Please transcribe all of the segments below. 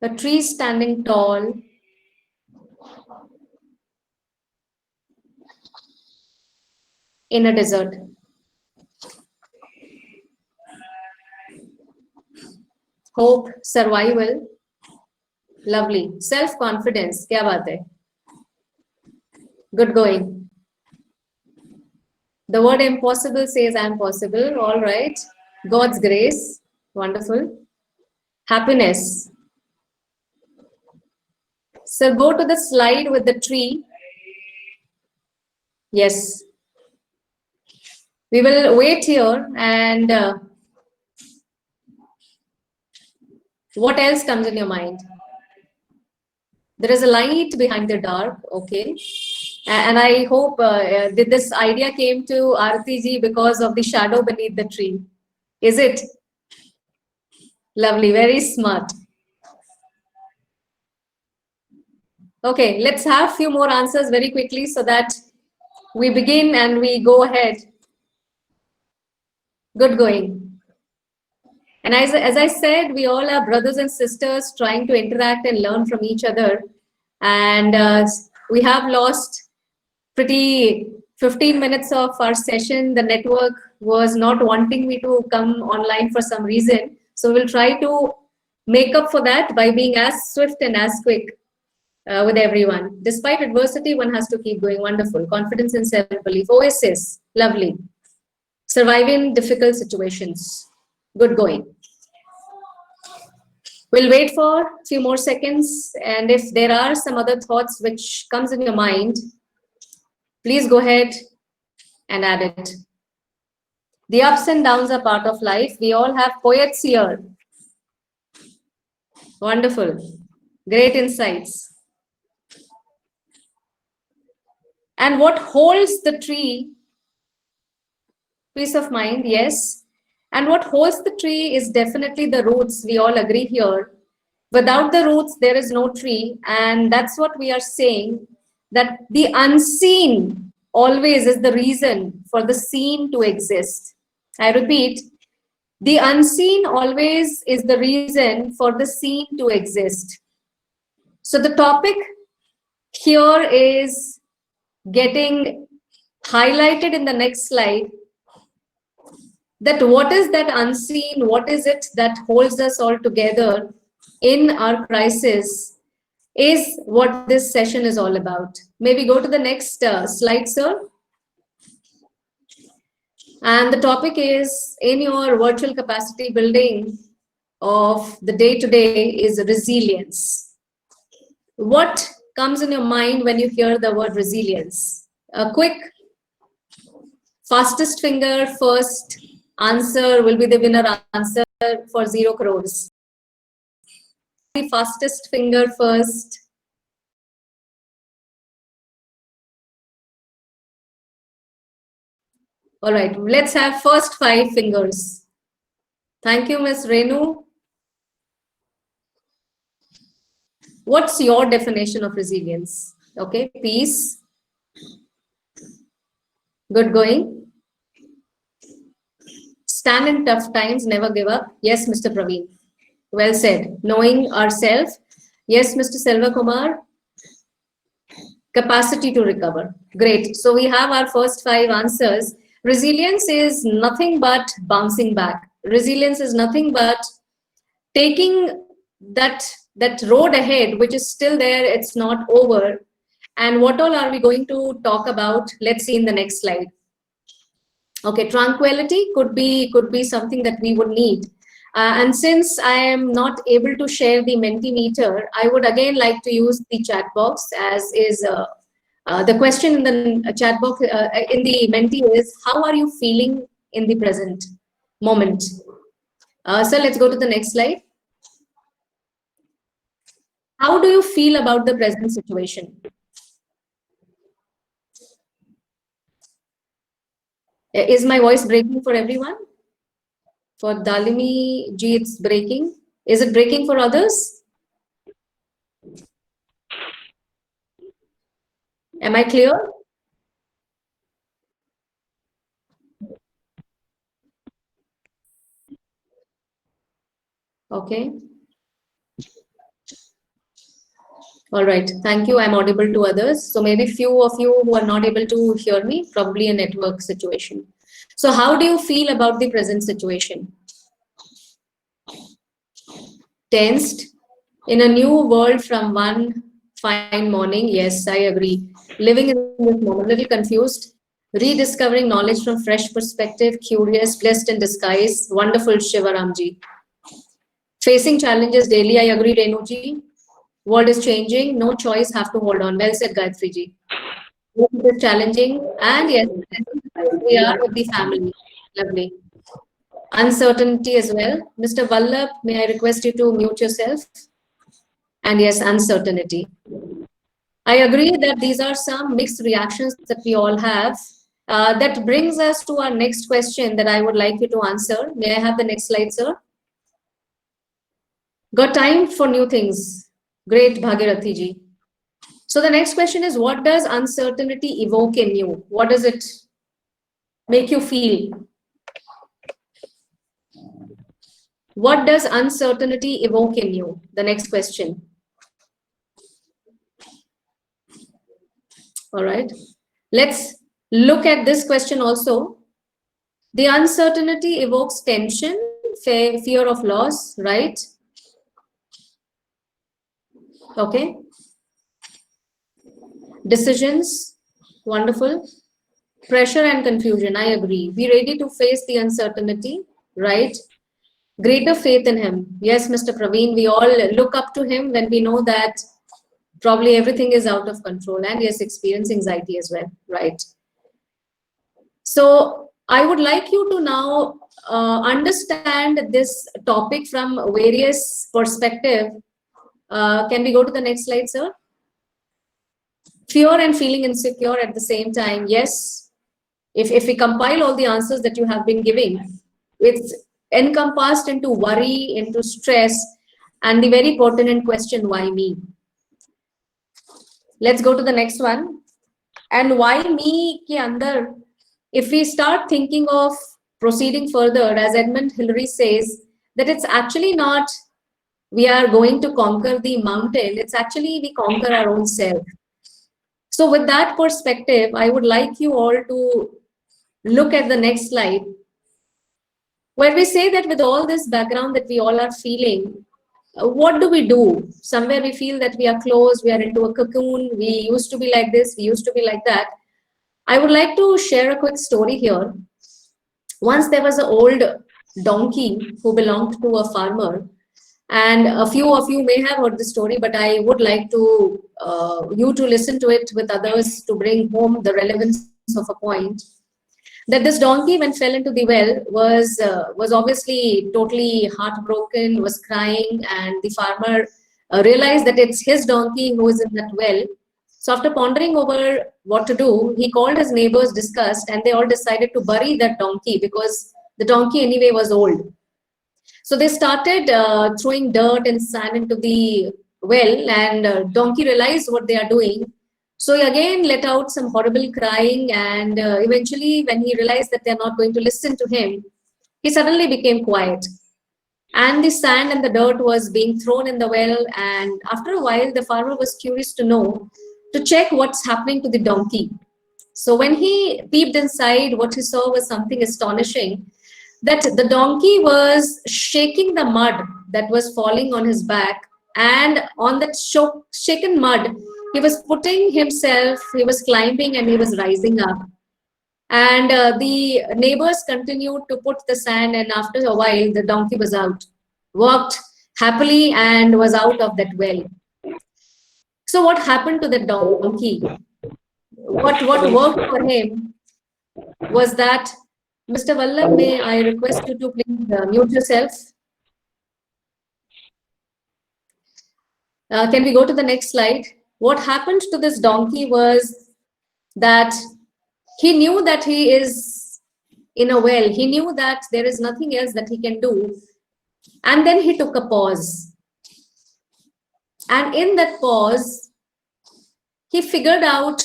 A tree standing tall. In a desert. Hope, survival. Lovely. Self-confidence. Kya baat hai? Good going. The word impossible says I'm possible. All right. God's grace. Wonderful. Happiness. So go to the slide with the tree. Yes. We will wait here and what else comes in your mind? There is a light behind the dark. Okay. And I hope this idea came to Aarti ji because of the shadow beneath the tree. Is it? Lovely, very smart. Okay, let's have a few more answers very quickly so that we begin and we go ahead. Good going. And as I said, we all are brothers and sisters trying to interact and learn from each other. And we have lost pretty 15 minutes of our session. The network was not wanting me to come online for some reason. So we'll try to make up for that by being as swift and as quick with everyone. Despite adversity, one has to keep going. Wonderful. Confidence and self-belief. Oasis. Lovely. Surviving difficult situations. Good going. We'll wait for a few more seconds. And if there are some other thoughts which comes in your mind, please go ahead and add it. The ups and downs are part of life. We all have poets here. Wonderful. Great insights. And what holds the tree? Peace of mind, yes. And what holds the tree is definitely the roots. We all agree here. Without the roots, there is no tree. And that's what we are saying, that the unseen always is the reason for the seen to exist. I repeat, the unseen always is the reason for the seen to exist. So the topic here is getting highlighted in the next slide, that what is that unseen, what is it that holds us all together in our crisis is what this session is all about. Maybe go to the next slide, sir. And the topic is, in your virtual capacity building of the day-to-day is resilience. What comes in your mind when you hear the word resilience? A quick, fastest finger first answer will be the winner answer for 0 crores. The fastest finger first. All right, let's have first 5 fingers. Thank you, Ms. Renu. What's your definition of resilience? Okay, peace. Good going. Stand in tough times, never give up. Yes, Mr. Praveen. Well said. Knowing ourselves. Yes, Mr. Selva Kumar. Capacity to recover. Great. So we have our first 5 answers. Resilience is nothing but bouncing back. Resilience is nothing but taking that road ahead, which is still there, it's not over. And what all are we going to talk about? Let's see in the next slide. Okay, tranquility could be something that we would need. And since I am not able to share the Mentimeter, I would again like to use the chat box, as is the question in the chat box in the Menti is, how are you feeling in the present moment? So let's go to the next slide. How do you feel about the present situation? Is my voice breaking for everyone? For Dalimi ji, it's breaking. Is it breaking for others? Am I clear? Okay. All right. Thank you. I'm audible to others. So maybe few of you who are not able to hear me, probably a network situation. So how do you feel about the present situation? Tensed? In a new world from one fine morning? Yes, I agree. Living in this moment, a little confused, rediscovering knowledge from fresh perspective, curious, blessed in disguise. Wonderful, Shivaramji. Facing challenges daily, I agree, Renuji. World is changing, no choice, have to hold on. Well said, Gayatri ji. It is challenging, and yes, we are with the family. Lovely. Uncertainty as well. Mr. Vallabh, may I request you to mute yourself? And yes, uncertainty. I agree that these are some mixed reactions that we all have. That brings us to our next question that I would like you to answer. May I have the next slide, sir? Got time for new things. Great, Bhagirathi ji. So the next question is, what does uncertainty evoke in you? What does it make you feel? What does uncertainty evoke in you? The next question. All right. Let's look at this question also. The uncertainty evokes tension, fear of loss, right? Okay. Decisions, wonderful. Pressure and confusion, I agree. Be ready to face the uncertainty, right? Greater faith in him. Yes, Mr. Praveen, we all look up to him when we know that probably everything is out of control, and yes, experience anxiety as well, right? So I would like you to now understand this topic from various perspective. Can we go to the next slide, sir? Fear and feeling insecure at the same time. Yes, if we compile all the answers that you have been giving, it's encompassed into worry, into stress, and the very pertinent question, why me? Let's go to the next one. And why me ke andar, if we start thinking of proceeding further, as Edmund Hillary says, that it's actually not we are going to conquer the mountain, it's actually we conquer our own self. So with that perspective, I would like you all to look at the next slide, where we say that with all this background that we all are feeling, what do we do? Somewhere we feel that we are closed, we are into a cocoon, we used to be like this, we used to be like that. I would like to share a quick story here. Once there was an old donkey who belonged to a farmer, and a few of you may have heard the story, but I would like to you to listen to it with others to bring home the relevance of a point. That this donkey, when fell into the well, was obviously totally heartbroken, was crying, and the farmer realized that it's his donkey who is in that well. So after pondering over what to do, he called his neighbors, discussed, and they all decided to bury that donkey because the donkey anyway was old. So they started throwing dirt and sand into the well, and donkey realized what they are doing. So he again let out some horrible crying, and eventually, when he realized that they're not going to listen to him, he suddenly became quiet. And the sand and the dirt was being thrown in the well, and after a while, the farmer was curious to know, to check what's happening to the donkey. So when he peeped inside, what he saw was something astonishing, that the donkey was shaking the mud that was falling on his back, and on that shaken mud, he was putting himself, he was climbing and he was rising up. And the neighbors continued to put the sand, and after a while, the donkey was out, walked happily, and was out of that well. So what happened to the donkey? What worked for him was that, Mr. Vallabh, may I request you to please mute yourself? Can we go to the next slide? What happened to this donkey was that he knew that he is in a well. He knew that there is nothing else that he can do. And then he took a pause. And in that pause, he figured out,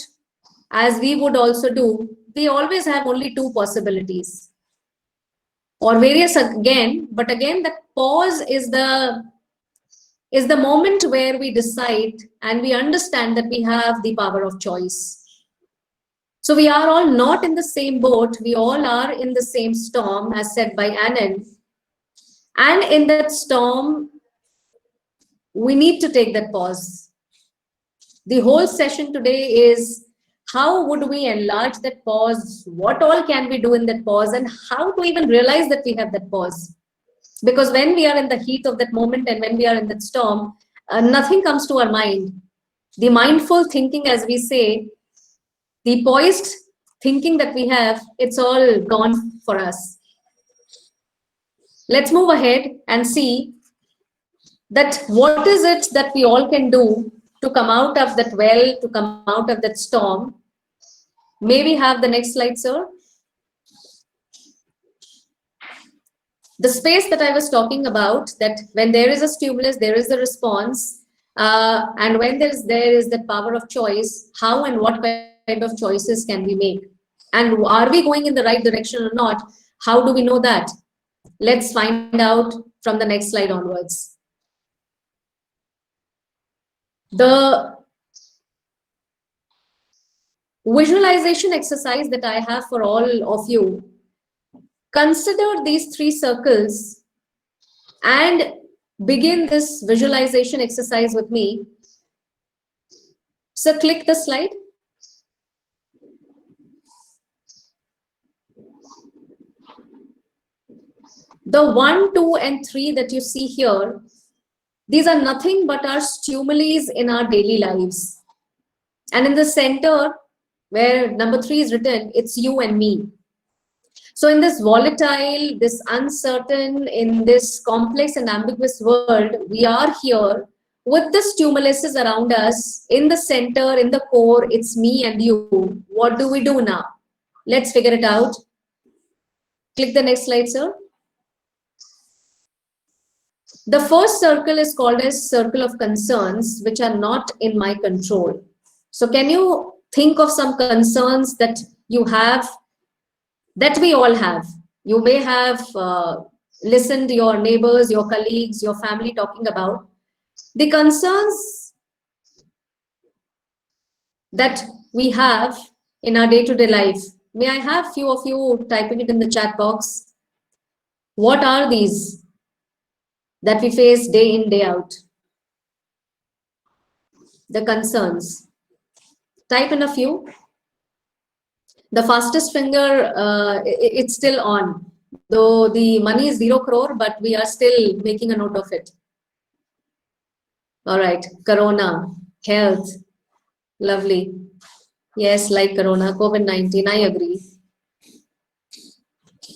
as we would also do, we always have only two possibilities, or various again, but again, that pause is the is the moment where we decide and we understand that we have the power of choice. So we are all not in the same boat. We all are in the same storm, as said by Anand. And in that storm, we need to take that pause. The whole session today is how would we enlarge that pause? What all can we do in that pause? And how to even realize that we have that pause? Because when we are in the heat of that moment and when we are in that storm, nothing comes to our mind. The mindful thinking, as we say, the poised thinking that we have, it's all gone for us. Let's move ahead and see that what is it that we all can do to come out of that well, to come out of that storm. May we have the next slide, sir? The space that I was talking about, that when there is a stimulus, there is a response. And when there is the power of choice, how and what kind of choices can we make? And are we going in the right direction or not? How do we know that? Let's find out from the next slide onwards. The visualization exercise that I have for all of you, consider these 3 circles and begin this visualization exercise with me. So click the slide. The 1, 2, and 3 that you see here, these are nothing but our stimuli in our daily lives. And in the center, where number 3 is written, it's you and me. So in this volatile, this uncertain, in this complex and ambiguous world, we are here with the stimuluses around us. In the center, in the core, it's me and you. What do we do now? Let's figure it out. Click the next slide, sir. The first circle is called as circle of concerns, which are not in my control. So can you think of some concerns that you have, that we all have? You may have listened to your neighbors, your colleagues, your family talking about the concerns that we have in our day-to-day life. May I have few of you typing it in the chat box? What are these that we face day in, day out? The concerns. Type in a few. The fastest finger, it's still on. Though the money is 0 crore, but we are still making a note of it. All right, Corona, health, lovely. Yes, like Corona, COVID-19, I agree.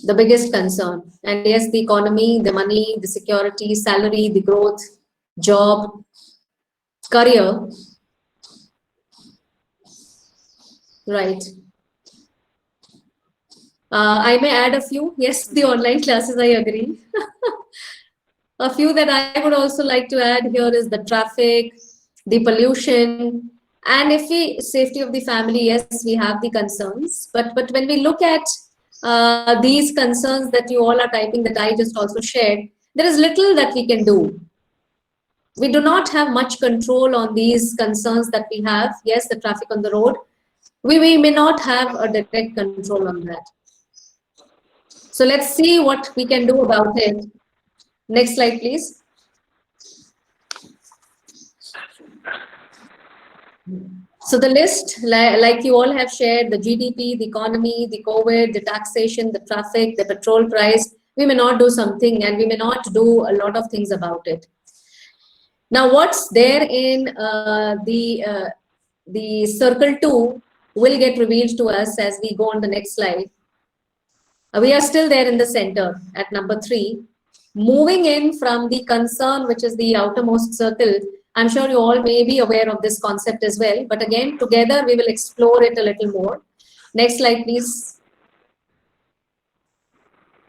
The biggest concern. And yes, the economy, the money, the security, salary, the growth, job, career. Right. I may add a few. Yes, the online classes, I agree. A few that I would also like to add here is the traffic, the pollution, and if we safety of the family, yes, we have the concerns. But when we look at these concerns that you all are typing, that I just also shared, there is little that we can do. We do not have much control on these concerns that we have. Yes, the traffic on the road. We may not have a direct control on that. So let's see what we can do about it. Next slide, please. So the list, like you all have shared, the GDP, the economy, the COVID, the taxation, the traffic, the petrol price, we may not do something and we may not do a lot of things about it. Now, what's there in the circle 2 will get revealed to us as we go on the next slide. We are still there in the center at number 3. Moving in from the concern, which is the outermost circle, I'm sure you all may be aware of this concept as well. But again, together we will explore it a little more. Next slide, please.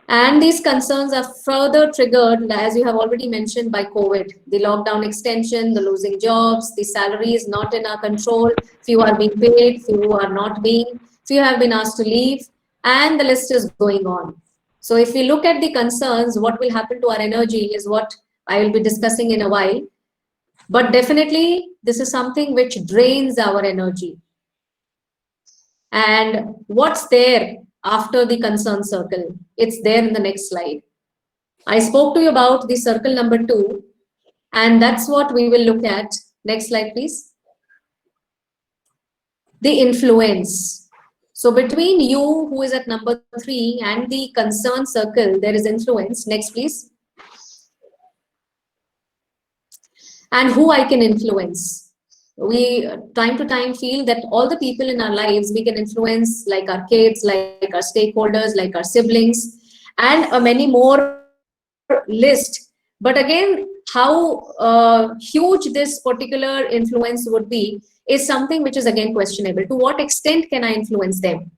And these concerns are further triggered, as you have already mentioned, by COVID. The lockdown extension, the losing jobs, the salaries not in our control, few are being paid, few are not being, few have been asked to leave, and the list is going on. So if we look at the concerns, what will happen to our energy is what I will be discussing in a while. But definitely, this is something which drains our energy. And what's there after the concern circle? It's there in the next slide. I spoke to you about the circle number 2, and that's what we will look at. Next slide, please. The influence. So between you, who is at number 3, and the concern circle, there is influence. Next, please. And who I can influence. We time to time feel that all the people in our lives we can influence, like our kids, like our stakeholders, like our siblings, and many more list. But again, how huge this particular influence would be is something which is again questionable. To what extent can I influence them?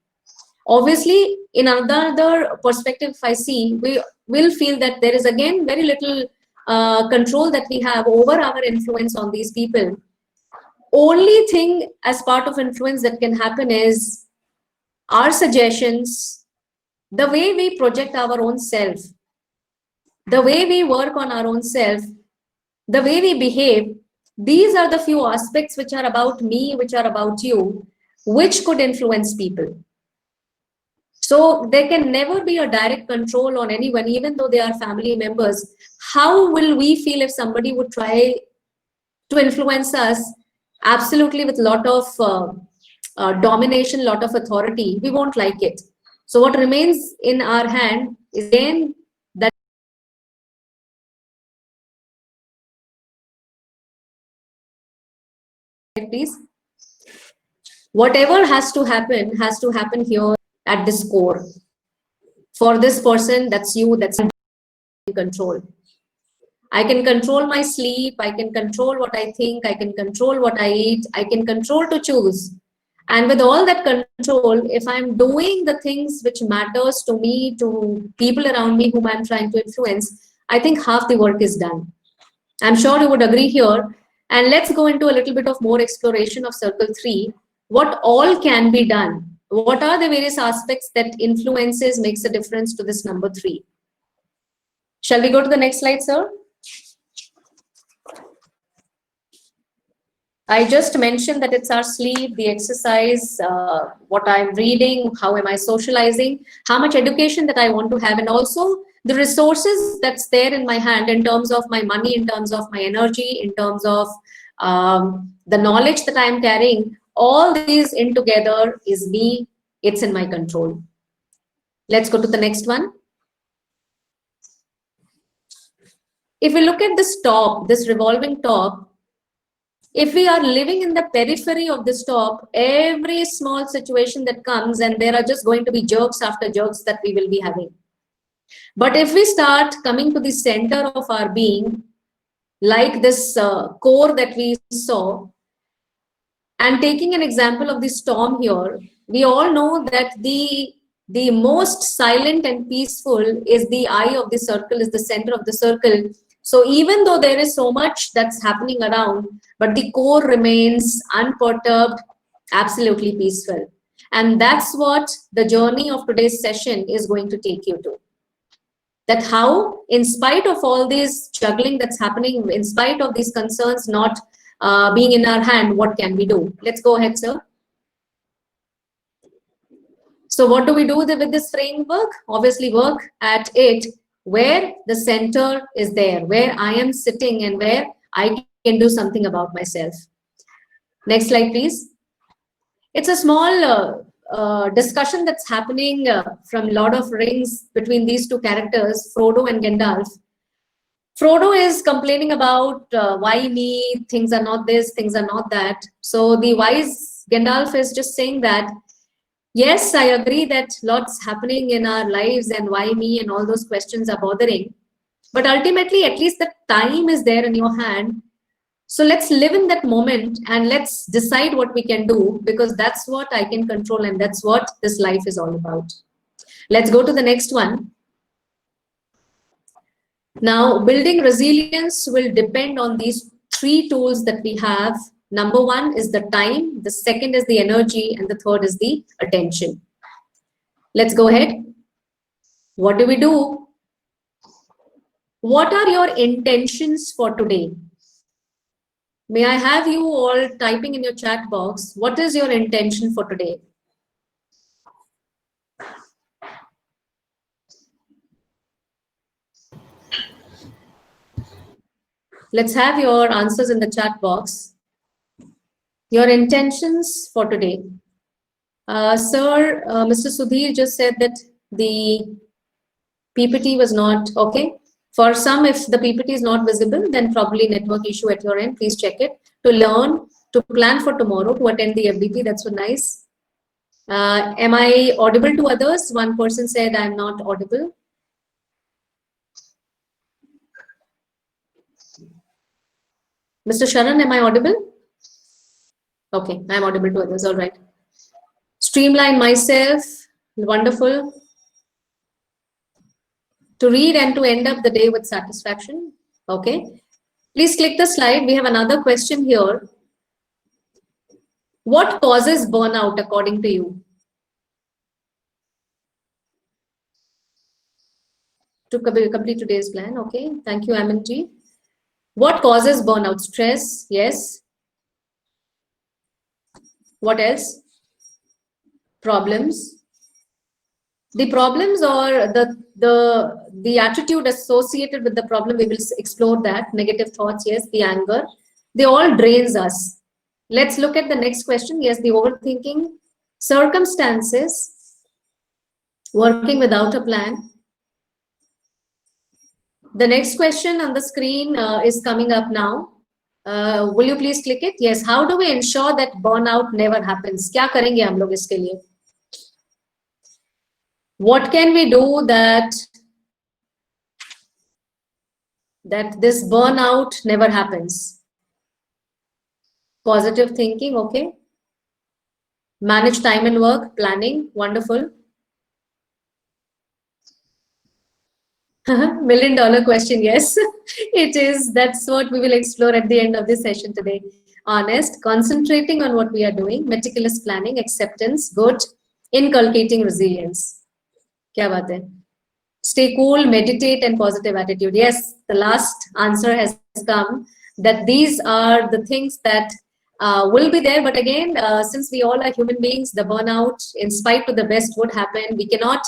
Obviously, in another perspective, if I see, we will feel that there is again very little control that we have over our influence on these people. Only thing as part of influence that can happen is our suggestions, the way we project our own self, the way we work on our own self, the way we behave. These are the few aspects which are about me, which are about you, which could influence people. So there can never be a direct control on anyone, even though they are family members. How will we feel if somebody would try to influence us absolutely with a lot of domination, lot of authority? We won't like it. So what remains in our hand is again that, please. Whatever has to happen here at this core. For this person, that's you, that's control. I can control my sleep, I can control what I think, I can control what I eat, I can control to choose. And with all that control, if I'm doing the things which matters to me, to people around me whom I'm trying to influence, I think half the work is done. I'm sure you would agree here. And let's go into a little bit of more exploration of circle 3. What all can be done? What are the various aspects that influences makes a difference to this number 3? Shall we go to the next slide, sir? I just mentioned that it's our sleep, the exercise, what I'm reading, how am I socializing, how much education that I want to have, and also the resources that's there in my hand in terms of my money, in terms of my energy, in terms of the knowledge that I'm carrying. All these in together is me. It's in my control. Let's go to the next one. If we look at this top, this revolving top, if we are living in the periphery of this top, every small situation that comes, and there are just going to be jerks after jerks that we will be having. But if we start coming to the center of our being, like this core that we saw, and taking an example of the storm here, we all know that the most silent and peaceful is the eye of the circle, is the center of the circle. So even though there is so much that's happening around, but the core remains unperturbed, absolutely peaceful. And that's what the journey of today's session is going to take you to. That how, in spite of all this juggling that's happening, in spite of these concerns not being in our hand, what can we do? Let's go ahead, sir. So what do we do with this framework? Obviously work at it where the center is there, where I am sitting and where I can do something about myself. Next slide, please. It's a small discussion that's happening from Lord of Rings between these two characters, Frodo and Gandalf. Frodo is complaining about why me, things are not this, things are not that. So the wise Gandalf is just saying that, yes, I agree that lots happening in our lives and why me and all those questions are bothering. But ultimately, at least the time is there in your hand. So let's live in that moment and let's decide what we can do, because that's what I can control and that's what this life is all about. Let's go to the next one. Now, building resilience will depend on these 3 tools that we have. Number 1 is the time, the second is the energy, and the third is the attention. Let's go ahead. What do we do? What are your intentions for today? May I have you all typing in your chat box, what is your intention for today? Let's have your answers in the chat box. Your intentions for today. Sir, Mr. Sudhir just said that the PPT was not okay. For some, if the PPT is not visible, then probably network issue at your end. Please check it. To learn, to plan for tomorrow, to attend the FDP, that's so nice. Am I audible to others? One person said I'm not audible. Mr. Sharan, am I audible? Okay, I'm audible to others, all right. Streamline myself, wonderful. To read and to end up the day with satisfaction, okay. Please click the slide. We have another question here. What causes burnout according to you? To complete today's plan, okay. Thank you, MNT. What causes burnout? Stress, yes. What else? Problems. The problems or the attitude associated with the problem, we will explore that. Negative thoughts, yes. The anger, they all drains us. Let's look at the next question. Yes, the overthinking, circumstances, working without a plan. The next question on the screen is coming up now. Will you please click it? Yes. How do we ensure that burnout never happens? क्या करेंगे हम लोग इसके लिए? What can we do that this burnout never happens? Positive thinking, okay. Manage time and work, planning, wonderful. $1 million question, yes. It is. That's what we will explore at the end of this session today. Honest, concentrating on what we are doing, meticulous planning, acceptance, good, inculcating resilience. Kya baat hai? Stay cool, meditate, and positive attitude. Yes, the last answer has come, that these are the things that will be there. But again, since we all are human beings, the burnout, in spite of the best, would happen. We cannot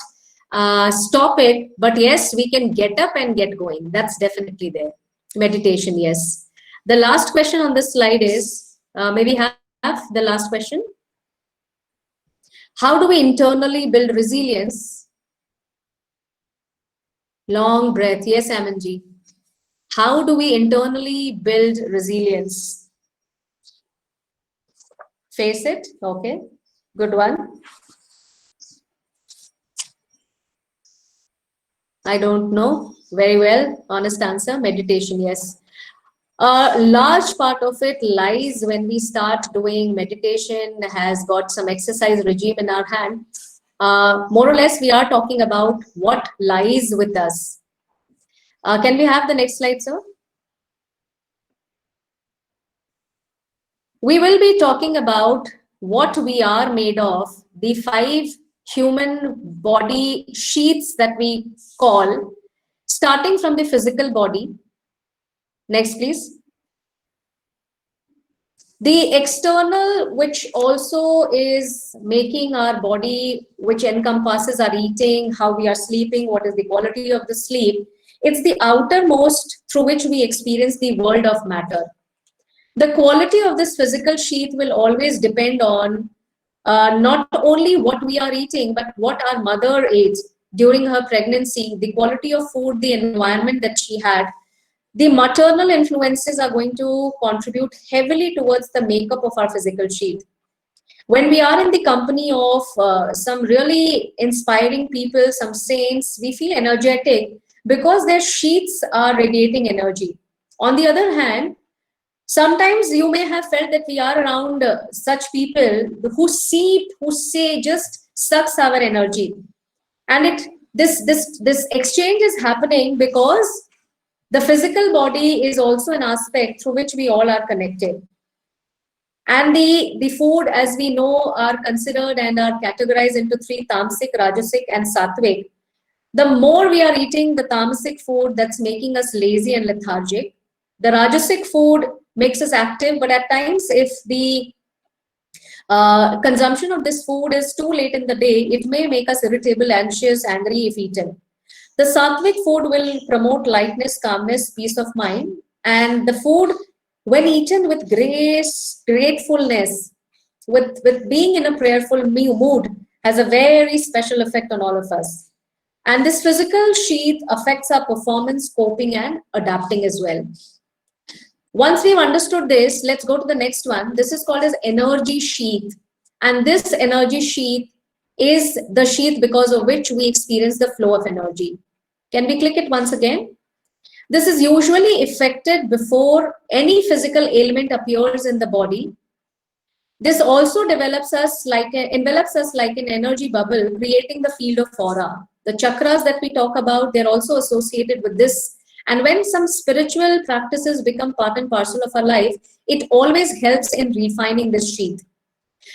stop it, but yes, we can get up and get going. That's definitely there. Meditation, yes. The last question on this slide is, maybe have the last question. How do we internally build resilience? Long breath. Yes, Amanji. How do we internally build resilience? Face it. Okay. Good one. I don't know. Very well. Honest answer. Meditation. Yes. A large part of it lies when we start doing meditation, has got some exercise regime in our hand. More or less, we are talking about what lies with us. Can we have the next slide, sir? We will be talking about what we are made of, the 5 human body sheaths that we call, starting from the physical body. Next, please. The external, which also is making our body, which encompasses our eating, how we are sleeping, what is the quality of the sleep. It's the outermost through which we experience the world of matter. The quality of this physical sheath will always depend on not only what we are eating, but what our mother ate during her pregnancy, the quality of food, the environment that she had. The maternal influences are going to contribute heavily towards the makeup of our physical sheath. When we are in the company of some really inspiring people, some saints, we feel energetic because their sheaths are radiating energy. On the other hand, sometimes you may have felt that we are around such people who say just sucks our energy. And this exchange is happening because the physical body is also an aspect through which we all are connected. And the food, as we know, are considered and are categorized into 3: tamasic, rajasic, and sattvic. The more we are eating the tamasic food, that's making us lazy and lethargic. The rajasic food makes us active, but at times if the consumption of this food is too late in the day, it may make us irritable, anxious, angry if eaten. The sattvic food will promote lightness, calmness, peace of mind, and the food, when eaten with grace, gratefulness, with being in a prayerful mood, has a very special effect on all of us. And this physical sheath affects our performance, coping, and adapting as well. Once we've understood this, let's go to the next one. This is called as energy sheath. And this energy sheath is the sheath because of which we experience the flow of energy. Can we click it once again? This is usually effected before any physical ailment appears in the body. This also envelops us like an energy bubble, creating the field of aura. The chakras that we talk about, they're also associated with this. And when some spiritual practices become part and parcel of our life, it always helps in refining this sheath.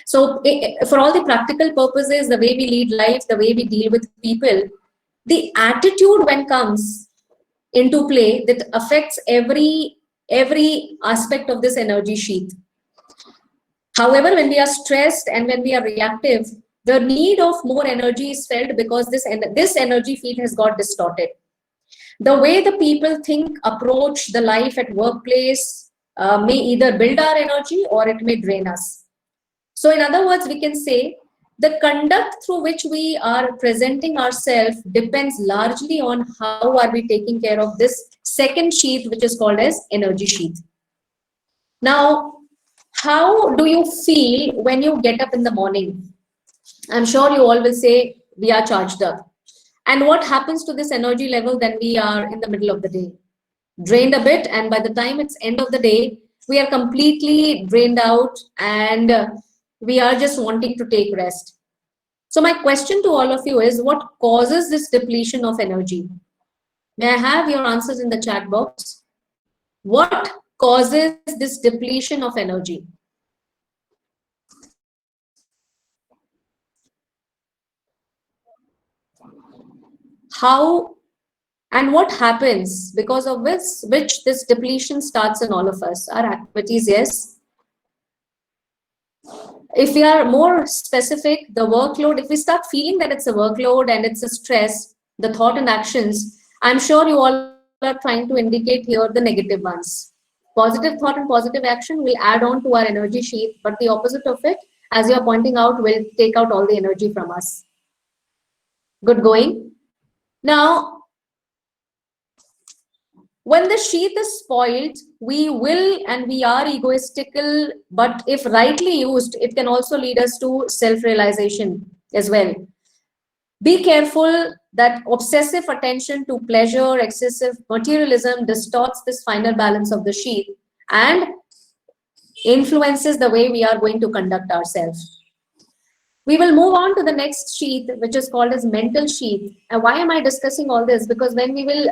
So for all the practical purposes, the way we lead life, the way we deal with people, the attitude when comes into play, that affects every aspect of this energy sheath. However, when we are stressed and when we are reactive, the need of more energy is felt because this energy field has got distorted. The way the people think, approach the life at workplace may either build our energy or it may drain us. So in other words, we can say the conduct through which we are presenting ourselves depends largely on how are we taking care of this second sheath, which is called as energy sheath. Now, how do you feel when you get up in the morning? I'm sure you all will say we are charged up. And what happens to this energy level when we are in the middle of the day? Drained a bit, and by the time it's end of the day, we are completely drained out and we are just wanting to take rest. So my question to all of you is, what causes this depletion of energy? May I have your answers in the chat box? What causes this depletion of energy? How and what happens because of which this depletion starts in all of us? Our activities, yes. If we are more specific, the workload, if we start feeling that it's a workload and it's a stress, the thought and actions, I'm sure you all are trying to indicate here the negative ones. Positive thought and positive action will add on to our energy sheath, but the opposite of it, as you are pointing out, will take out all the energy from us. Good going. Now, when the sheath is spoiled, we are egoistical, but if rightly used, it can also lead us to self-realization as well. Be careful that obsessive attention to pleasure, excessive materialism distorts this final balance of the sheath and influences the way we are going to conduct ourselves. We will move on to the next sheath, which is called as mental sheath. And why am I discussing all this? Because when we will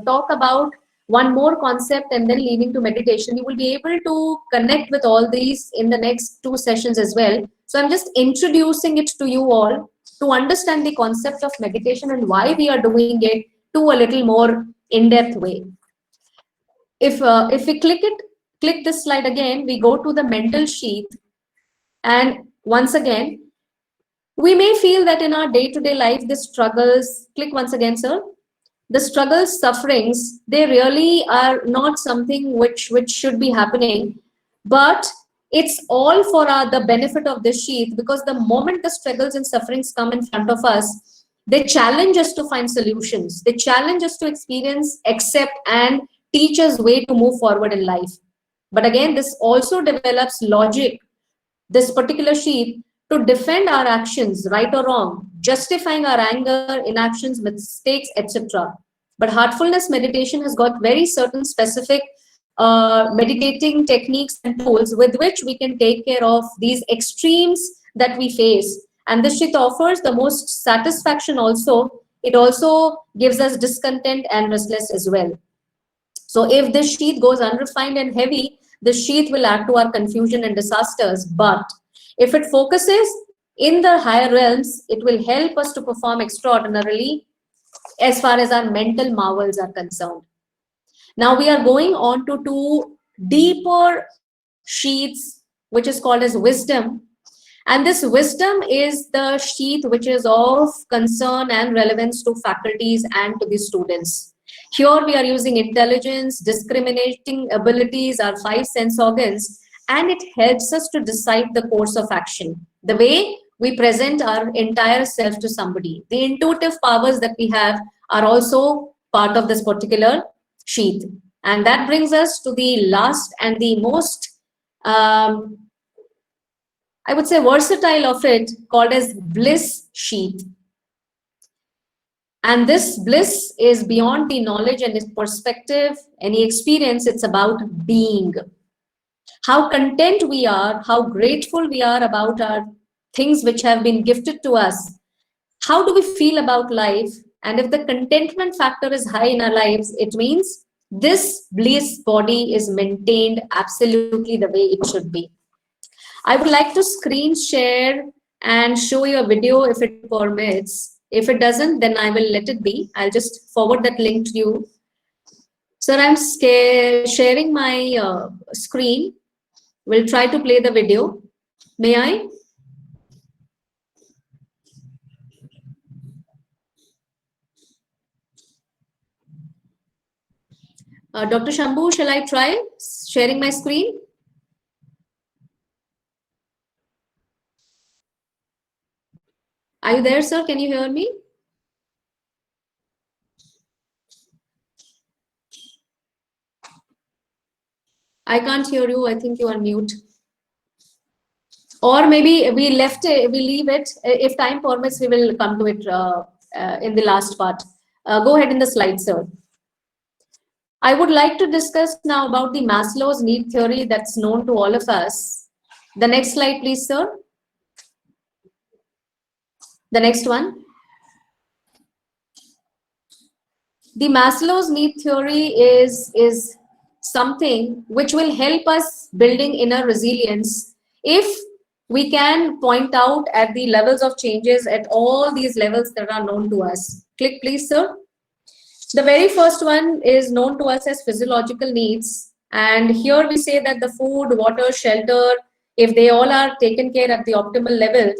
talk about one more concept and then leading to meditation, you will be able to connect with all these in the next 2 sessions as well. So I'm just introducing it to you all to understand the concept of meditation and why we are doing it to a little more in-depth way. If we click this slide again, we go to the mental sheath, and once again, we may feel that in our day-to-day life, the struggles, click once again, sir. The struggles, sufferings, they really are not something which should be happening, but it's all for the benefit of this sheath, because the moment the struggles and sufferings come in front of us, they challenge us to find solutions. They challenge us to experience, accept, and teach us way to move forward in life. But again, this also develops logic, this particular sheath, to defend our actions, right or wrong, justifying our anger, inactions, mistakes, etc. But heartfulness meditation has got very certain specific meditating techniques and tools with which we can take care of these extremes that we face. And this sheath offers the most satisfaction also. It also gives us discontent and restless as well. So if this sheath goes unrefined and heavy, the sheath will add to our confusion and disasters. But if it focuses in the higher realms, it will help us to perform extraordinarily as far as our mental marvels are concerned. Now we are going on to 2 deeper sheaths, which is called as wisdom. And this wisdom is the sheath which is of concern and relevance to faculties and to the students. Here we are using intelligence, discriminating abilities, our 5 sense organs, and it helps us to decide the course of action, the way we present our entire self to somebody. The intuitive powers that we have are also part of this particular sheath. And that brings us to the last and the most, I would say, versatile of it, called as bliss sheath. And this bliss is beyond the knowledge and its perspective, any experience. It's about being. How content we are, how grateful we are about our things which have been gifted to us. How do we feel about life? And if the contentment factor is high in our lives, it means this bliss body is maintained absolutely the way it should be. I would like to screen share and show you a video if it permits. If it doesn't, then I will let it be. I'll just forward that link to you. Sir, I'm sharing my screen. We'll try to play the video. May I? Dr. Shambhu, shall I try sharing my screen? Are you there, sir? Can you hear me? I can't hear you. I think you are mute. Or maybe we leave it. If time permits, we will come to it in the last part. Go ahead in the slide, sir. I would like to discuss now about the Maslow's need theory that's known to all of us. The next slide, please, sir. The next one. The Maslow's need theory is something which will help us building inner resilience if we can point out at the levels of changes at all these levels that are known to us. Click, please, sir. The very first one is known to us as physiological needs. And here we say that the food, water, shelter, if they all are taken care at the optimal level,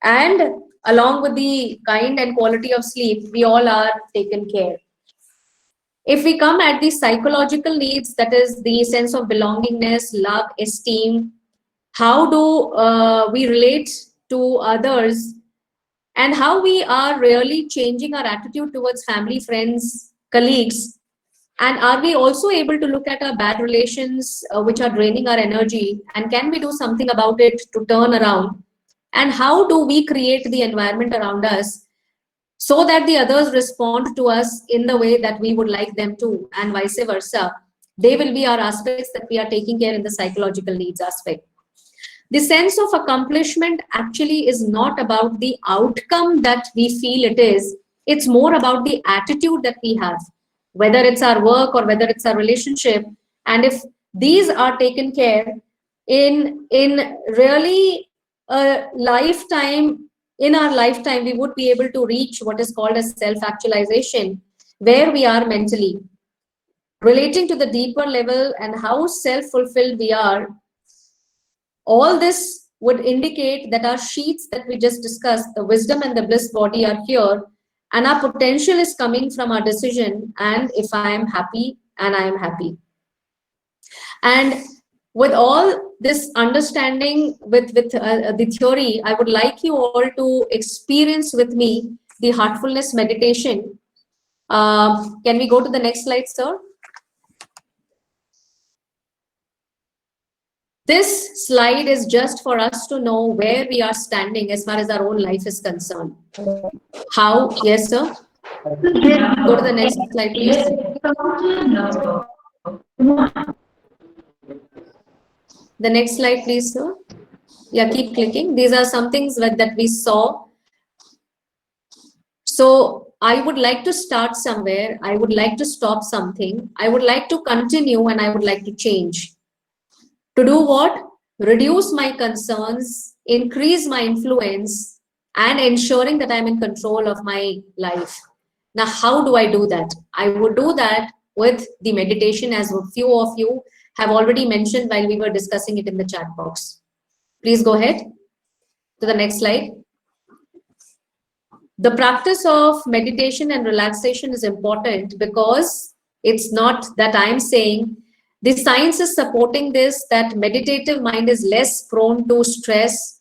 and along with the kind and quality of sleep, we all are taken care. If we come at the psychological needs, that is the sense of belongingness, love, esteem, how do we relate to others, and how we are really changing our attitude towards family, friends, colleagues, and are we also able to look at our bad relations which are draining our energy, and can we do something about it to turn around, and how do we create the environment around us so that the others respond to us in the way that we would like them to, and vice versa. They will be our aspects that we are taking care in the psychological needs aspect. The sense of accomplishment actually is not about the outcome that we feel it is. It's more about the attitude that we have, whether it's our work or whether it's our relationship. And if these are taken care in really a lifetime, in our lifetime, we would be able to reach what is called as self-actualization, where we are mentally relating to the deeper level and how self-fulfilled we are. All this would indicate that our sheets that we just discussed, the wisdom and the bliss body, are here, and our potential is coming from our decision. And if I am happy, and I am happy. And with all this understanding with the theory, I would like you all to experience with me the heartfulness meditation. Can we go to the next slide, sir? This slide is just for us to know where we are standing as far as our own life is concerned. How? Yes, sir. Go to the next slide, please. The next slide, please, sir. Yeah, keep clicking. These are some things that we saw. So I would like to start somewhere. I would like to stop something. I would like to continue, and I would like to change. To do what? Reduce my concerns, increase my influence, and ensuring that I'm in control of my life. Now, how do I do that? I would do that with the meditation, as a few of you have already mentioned while we were discussing it in the chat box. Please go ahead to the next slide. The practice of meditation and relaxation is important because it's not that I'm saying, the science is supporting this, that meditative mind is less prone to stress.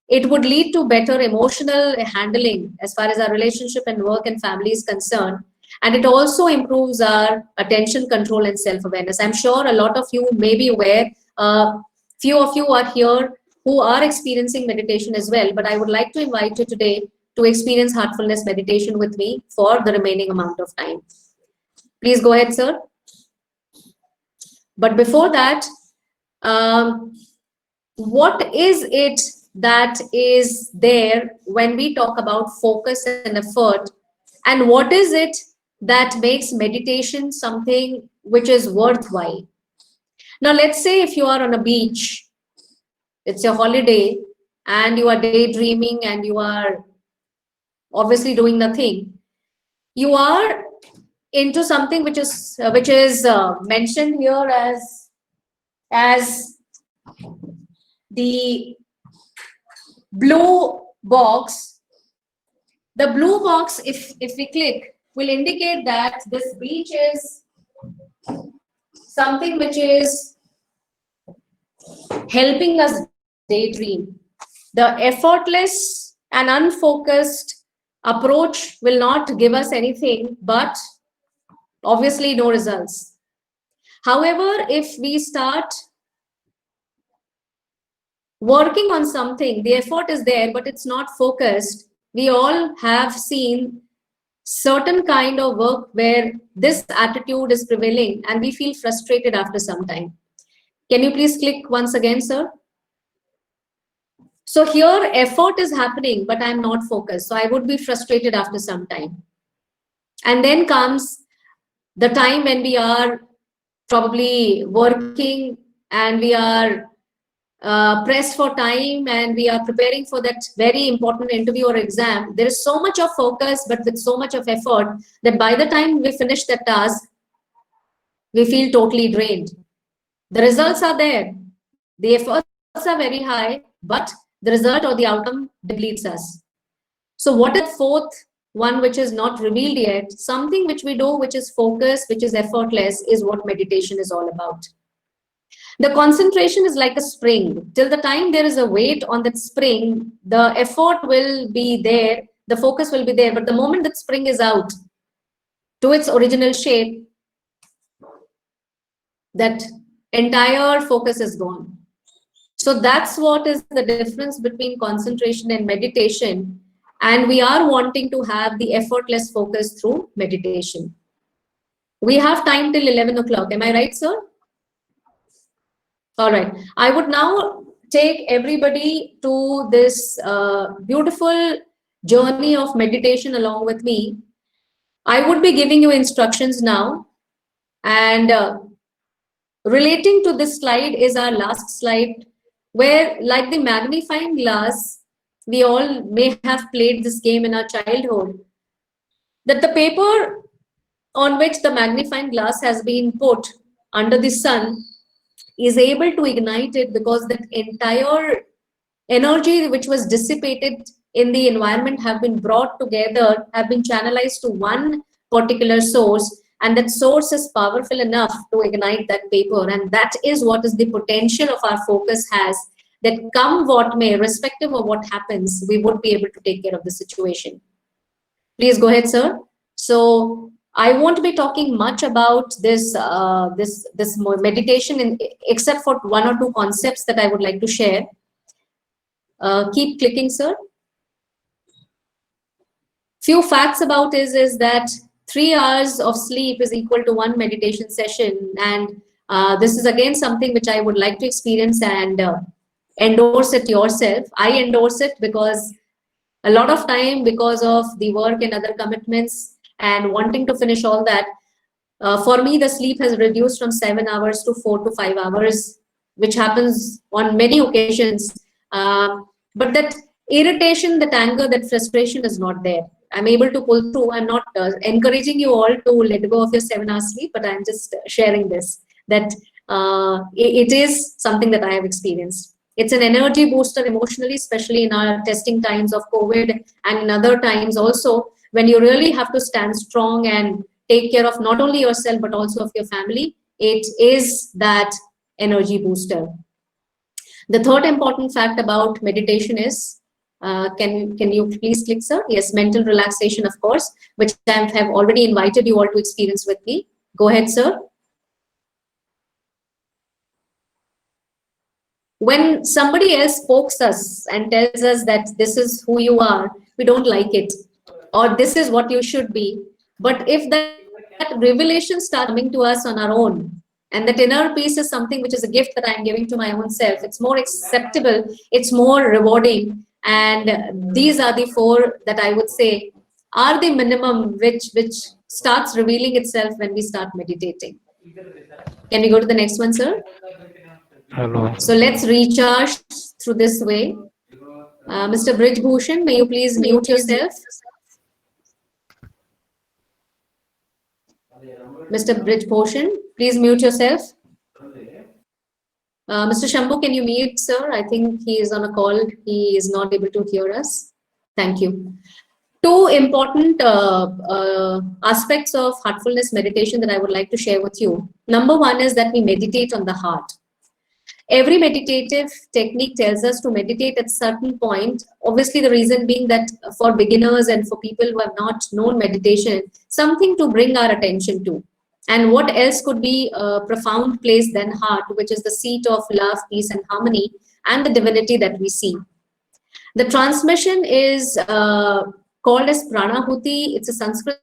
It would lead to better emotional handling as far as our relationship and work and family is concerned. And it also improves our attention control and self-awareness. I'm sure a lot of you may be aware, few of you are here who are experiencing meditation as well, but I would like to invite you today to experience heartfulness meditation with me for the remaining amount of time. Please go ahead, sir. But before that, what is it that is there when we talk about focus and effort, and what is it that makes meditation something which is worthwhile? Now, let's say if you are on a beach, it's your holiday, and you are daydreaming and you are obviously doing nothing. You are into something which is mentioned here as the blue box. The blue box, if we click, will indicate that this beach is something which is helping us daydream. The effortless and unfocused approach will not give us anything, but obviously no results. However, if we start working on something, the effort is there, but it's not focused. We all have seen certain kind of work where this attitude is prevailing and we feel frustrated after some time. Can you please click once again, sir? So here effort is happening, but I'm not focused. So I would be frustrated after some time. And then comes the time when we are probably working and we are pressed for time and we are preparing for that very important interview or exam. There is so much of focus, but with so much of effort that by the time we finish that task, we feel totally drained. The results are there. The efforts are very high, but the result or the outcome depletes us. So what is the fourth one which is not revealed yet? Something which we do, which is focused, which is effortless, is what meditation is all about. The concentration is like a spring. Till the time there is a weight on that spring, the effort will be there, the focus will be there. But the moment that spring is out to its original shape, that entire focus is gone. So that's what is the difference between concentration and meditation. And we are wanting to have the effortless focus through meditation. We have time till 11 o'clock. Am I right, sir? All right. I would now take everybody to this beautiful journey of meditation along with me. I would be giving you instructions now. And relating to this slide is our last slide, where, like the magnifying glass, we all may have played this game in our childhood, that the paper on which the magnifying glass has been put under the sun is able to ignite it, because that entire energy which was dissipated in the environment have been brought together, have been channelized to one particular source, and that source is powerful enough to ignite that paper. And that is what is the potential of our focus has, that come what may, irrespective of what happens, we would be able to take care of the situation. Please go ahead, sir. So I won't be talking much about this this meditation, except for one or two concepts that I would like to share. Keep clicking, sir. Few facts about it is that 3 hours of sleep is equal to 1 meditation session, and this is again something which I would like to experience and endorse it yourself. I endorse it because a lot of time, because of the work and other commitments and wanting to finish all that, for me the sleep has reduced from 7 hours to 4 to 5 hours, which happens on many occasions. But that irritation, that anger, that frustration is not there. I'm able to pull through. I'm not encouraging you all to let go of your 7 hours sleep, but I'm just sharing this, that it is something that I have experienced. It's an energy booster emotionally, especially in our testing times of COVID and in other times also, when you really have to stand strong and take care of not only yourself but also of your family. It is that energy booster. The third important fact about meditation is, can you please click, sir? Yes, mental relaxation, of course, which I have already invited you all to experience with me. Go ahead, sir. When somebody else pokes us and tells us that this is who you are, we don't like it, or this is what you should be. But if that revelation starts coming to us on our own, and that inner peace is something which is a gift that I'm giving to my own self, it's more acceptable, it's more rewarding. And these are the four that I would say are the minimum which starts revealing itself when we start meditating. Can we go to the next one, sir? Hello. So let's recharge through this way. Mr. Bridge Bhushan, may you please mute yourself? Mr. Bridge Bhushan, please mute yourself. Mr. Shambhu, can you mute, sir? I think he is on a call. He is not able to hear us. Thank you. Two important aspects of heartfulness meditation that I would like to share with you. Number one is that we meditate on the heart. Every meditative technique tells us to meditate at a certain point. Obviously, the reason being that for beginners and for people who have not known meditation, something to bring our attention to. And what else could be a profound place than heart, which is the seat of love, peace, and harmony, and the divinity that we see. The transmission is called as Pranahuti. It's a Sanskrit